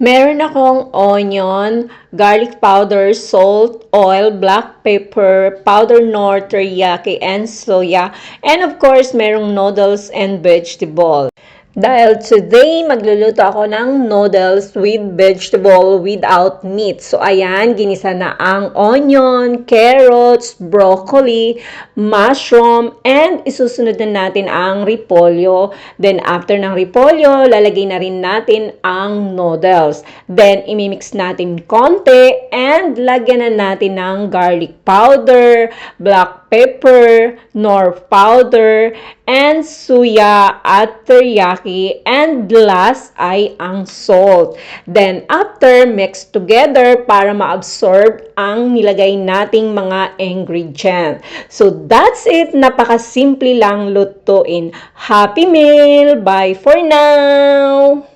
Meron akong onion, garlic powder, salt, oil, black pepper, powder nor, teriyaki, and soya. And of course, merong noodles and vegetable. Dahil today, magluluto ako ng noodles with vegetable without meat. So, ayan, ginisa na ang onion, carrots, broccoli, mushroom, and isusunod na natin ang repolyo. Then, after ng repolyo, lalagay na rin natin ang noodles. Then, imimix natin konti and lagyan na natin ng garlic powder, black pepper, nor powder, and suya at teriyaki, and last ay ang salt. Then, after, mix together para ma-absorb ang nilagay nating mga ingredient. So, that's it. Napakasimple lang lutuin. Happy meal! Bye for now!